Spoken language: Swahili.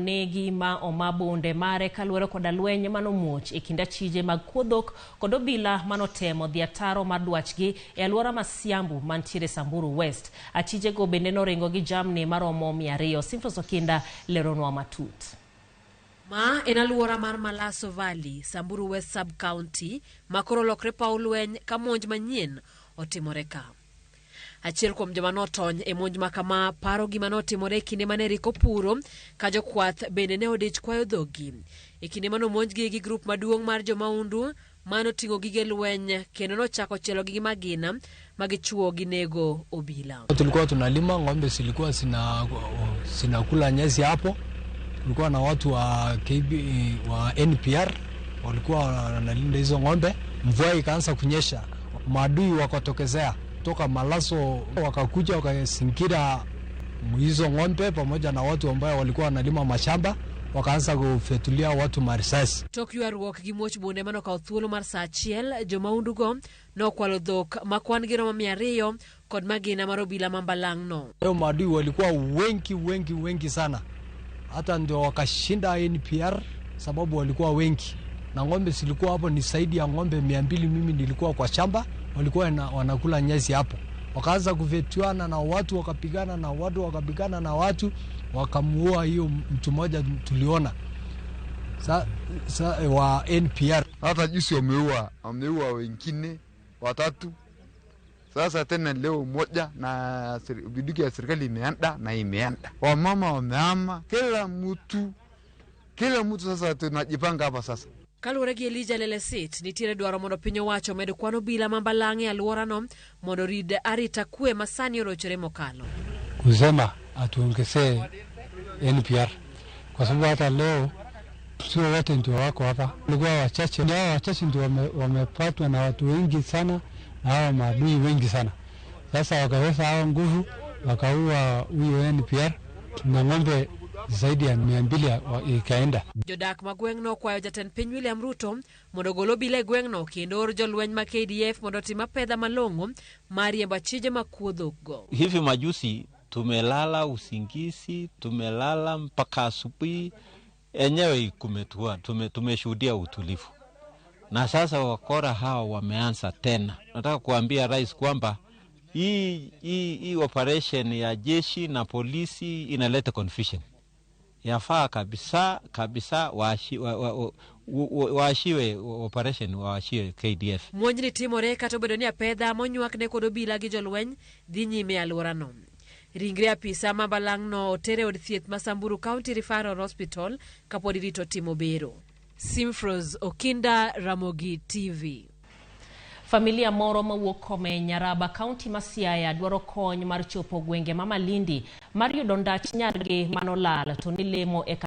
onegi ma omabonde mare kaluwore koda lweny manomuoch e kind achije mag kuodhok kod obila manotemo dhi ataro mar dwachgi e alwora ma Samburu mantiere Samburu West. Achije go bende noringo gi jamni maromo 200. Simfros Okinda leronwa matut. Ma en alwora mar Malaso Valley, Samburu West Sub-County, makoro lokre paw lweny ka monj manyien otimore ka. Achiel kuom joma notony e monj makama paro gima notimore kinde mane riko puro ka jokwath bende ne odich kwayo dhogi. E kinde mano monjgi gi grup maduong' mar jomaundu mano tingo gige lweny kendo nochako chelo gi magina magichuo gi nego obila. Tulikuwa tunalima, ng'ombe zilikuwa zinakula nyasi hapo. Tulikuwa na watu wa NPR walikuwa wanalinda hizo ng'ombe. Mvua ikaanza kunyesha, maadui wakatokezea toka Malaso, wakakuja wakasingira hizo ng'ombe pamoja na watu ambao walikuwa wanalima mashamba, wakaanza kufetulia watu marisasi. Tokyo ruok gi muoch bonde mano ka thuolo mar saa achiel, jomaundu go nokwalo dhok makwan gi romo 200 kod magina mar obila mambalang' no. Leo maadui walikuwa wengi sana. Hata ndio wakashinda NPR sababu walikuwa wengi. Na ng'ombe zilikuwa hapo ni zaidi ya ng'ombe 200. Mimi nilikuwa kwa shamba, walikuwa wanakula nyasi hapo. Wakaanza kufetuana na watu, wakapigana na watu, wakapigana na watu, wakamuua hiyo mtu mmoja tuliona. Wa NPR. Hata juzi wameua wengine 3. Sasa tena leo moja na biduki ya serikali imeenda. Wamama wamehama, kila mtu sasa tunajipanga hapa sasa. Kaluwore gi Elijah Lelesit, nitiere dwaro mondo piny owacho med kwano obila mambalang' e alwora no mondo rid arita kwe masani orochore mokalo. Kusema atuongezee NPR kwa sababu hata leo sio wote ndio wako hapa. Walikuwa wachache ndio wamepatwa na watu wengi sana na hao maadui wengi sana. Sasa wakaweza hao nguvu wakaua huyo NPR na ng'ombe zaidi ya 200 ikaenda. Jodak magweng' no kwayo jatend piny William Ruto mondo gol obila e gweng' no kendo or jolweny ma KDF mondo tim pedha malong'o mar riembo achije makuodhok go. Hivi majusi tumelala usingizi, tumelala mpaka asubuhi, enyewe kumetua, tumeshuhudia utulivu. Na sasa wakora hao wameanza tena. Nataka kuambia rais kwamba hii operation ya jeshi na polisi inaleta confusion. Yafaa kabisa waashiwe operation, waashiwe KDF. Monjni timore kata obedo ni apedha monywak ne kod obila gi jolweny dhi nyime alwora no. Ringre apisa mambalang' no otere od thieth ma Samburu County Referral Hospital kapod irito timo bero. Simfros Okinda, Ramogi TV. Familia moro mawuok kome Nyaraba County ma Siaya dwaro kony mar chopo gwenge ma Malindi mar yudo ndach nyargi manolal to ni lemo e